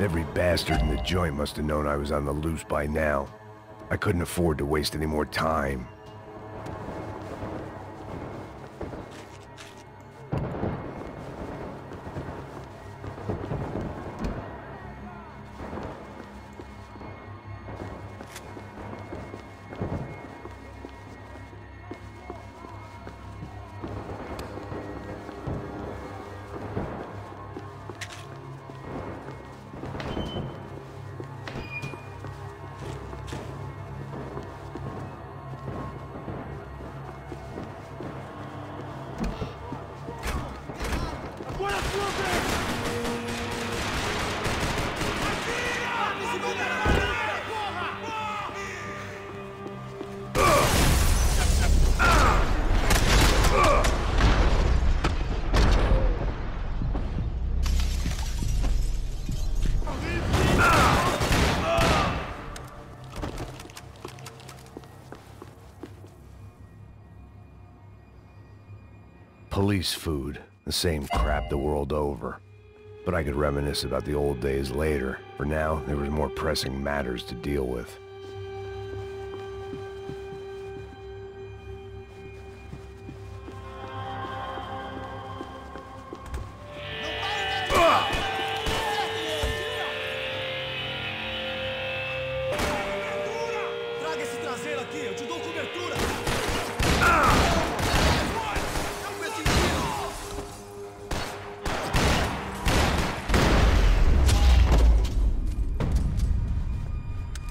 Every bastard in the joint must have known I was on the loose by now. I couldn't afford to waste any more time. Police food, the same crap the world over. But I could reminisce about the old days later. For now, there was more pressing matters to deal with.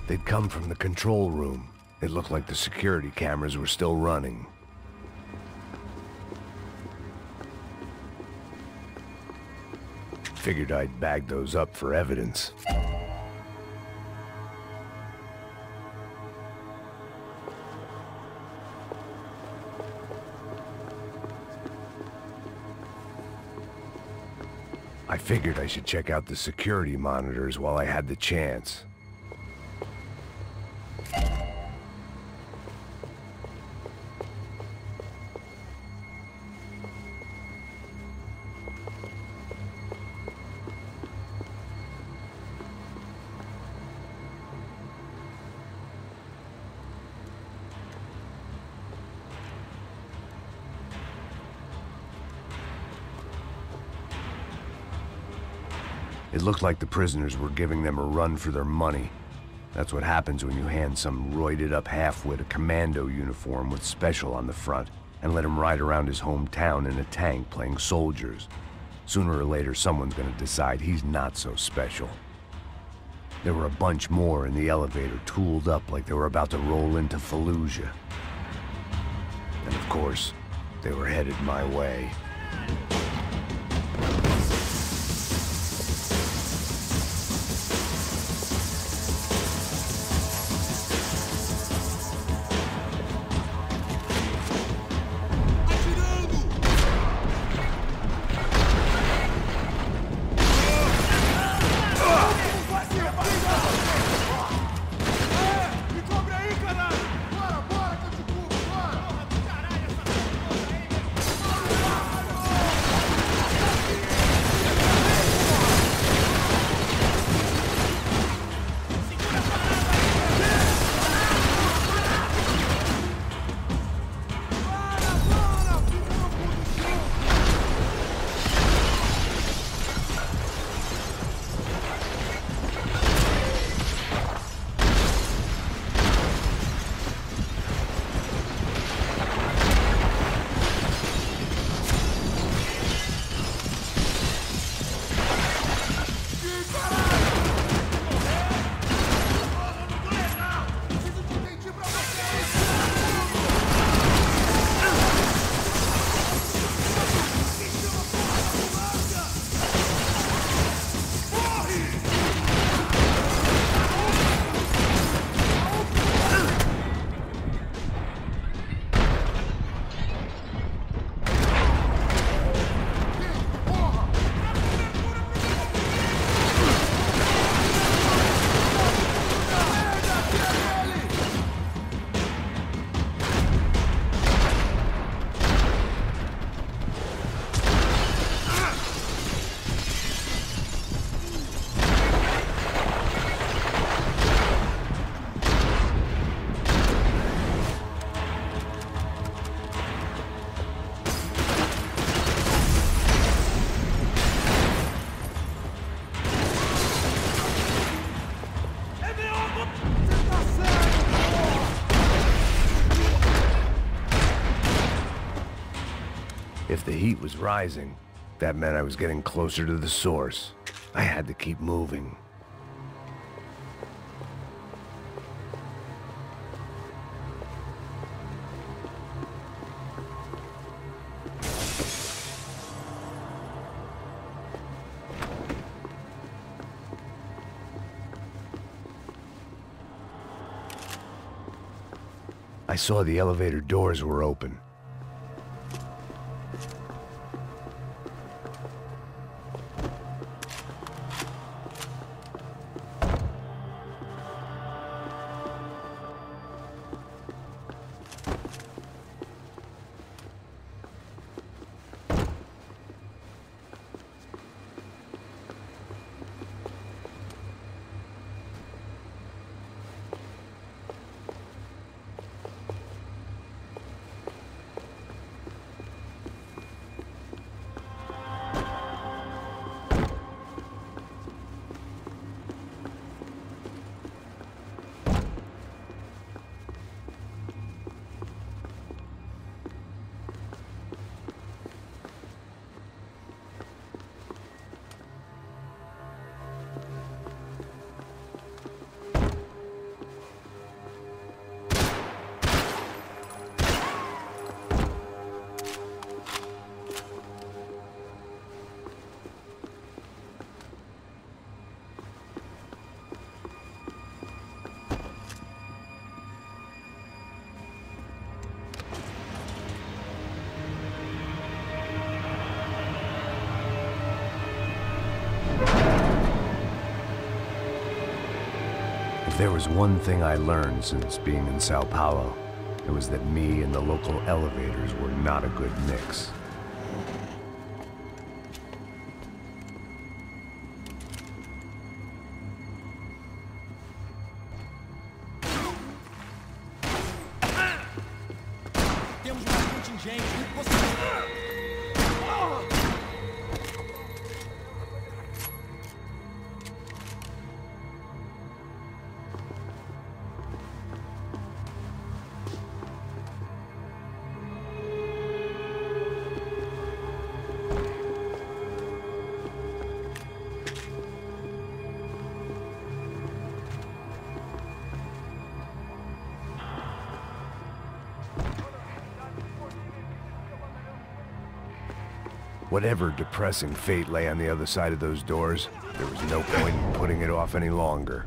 They'd come from the control room. It looked like the security cameras were still running. Figured I'd bag those up for evidence. I figured I should check out the security monitors while I had the chance. It looked like the prisoners were giving them a run for their money. That's what happens when you hand some roided-up halfwit a commando uniform with special on the front and let him ride around his hometown in a tank playing soldiers. Sooner or later, someone's gonna decide he's not so special. There were a bunch more in the elevator, tooled up like they were about to roll into Fallujah. And of course, they were headed my way. heat was rising. That meant I was getting closer to the source. I had to keep moving. I saw the elevator doors were open. If there was one thing I learned since being in Sao Paulo, it was that me and the local elevators were not a good mix. Temos um contingente. Whatever depressing fate lay on the other side of those doors, there was no point in putting it off any longer.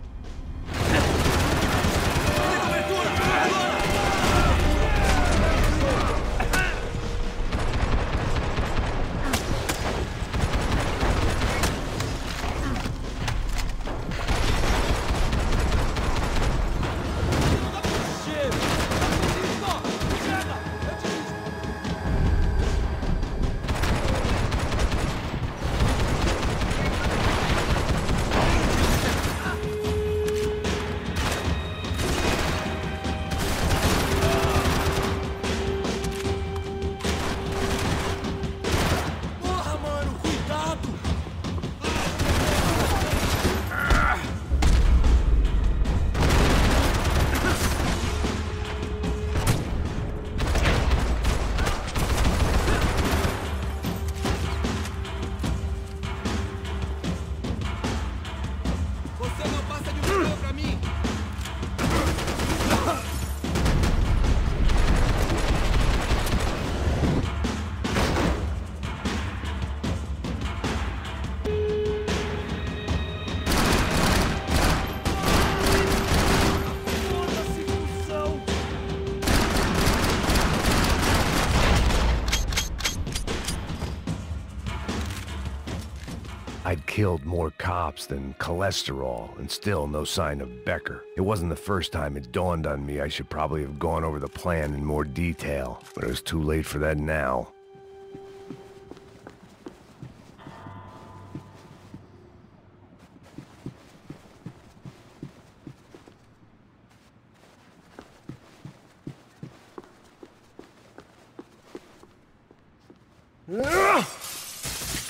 I'd killed more cops than cholesterol, and still no sign of Becker. It wasn't the first time it dawned on me I should probably have gone over the plan in more detail, but it was too late for that now.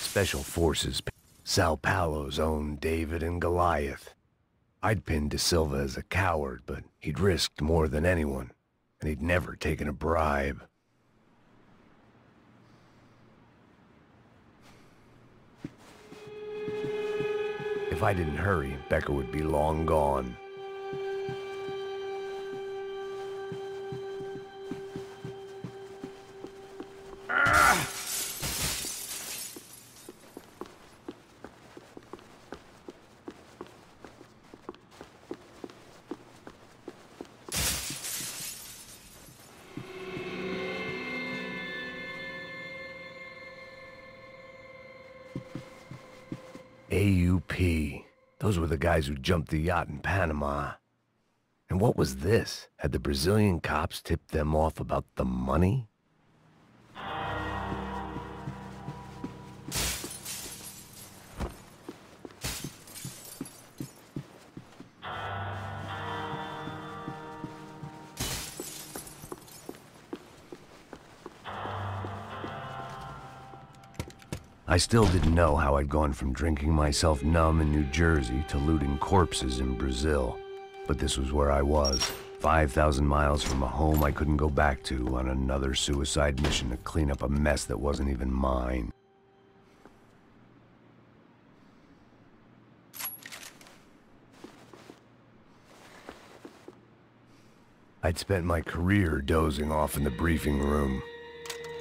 Special Forces, Sao Paulo's own David and Goliath. I'd pinned De Silva as a coward, but he'd risked more than anyone, and he'd never taken a bribe. If I didn't hurry, Becca would be long gone. AUP. Those were the guys who jumped the yacht in Panama. And what was this? Had the Brazilian cops tipped them off about the money? I still didn't know how I'd gone from drinking myself numb in New Jersey to looting corpses in Brazil. But this was where I was, 5,000 miles from a home I couldn't go back to, on another suicide mission to clean up a mess that wasn't even mine. I'd spent my career dozing off in the briefing room.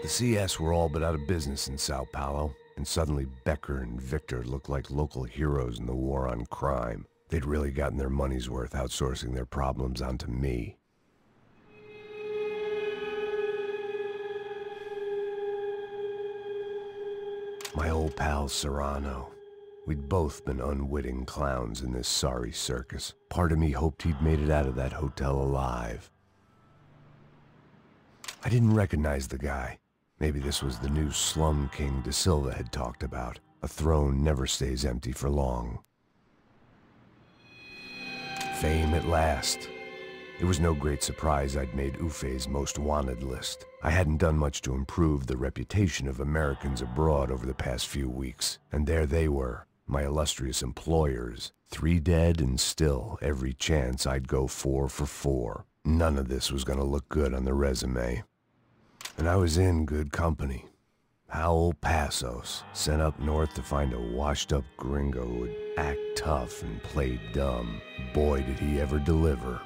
The CS were all but out of business in Sao Paulo, and suddenly Becker and Victor looked like local heroes in the war on crime. They'd really gotten their money's worth outsourcing their problems onto me. My old pal Serrano. We'd both been unwitting clowns in this sorry circus. Part of me hoped he'd made it out of that hotel alive. I didn't recognize the guy. Maybe this was the new slum king De Silva had talked about. A throne never stays empty for long. Fame at last. It was no great surprise I'd made Ufe's most wanted list. I hadn't done much to improve the reputation of Americans abroad over the past few weeks. And there they were, my illustrious employers. 3 dead and still every chance I'd go 4 for 4. None of this was gonna look good on the resume. And I was in good company. Howell Passos, sent up north to find a washed-up gringo who'd act tough and play dumb. Boy, did he ever deliver.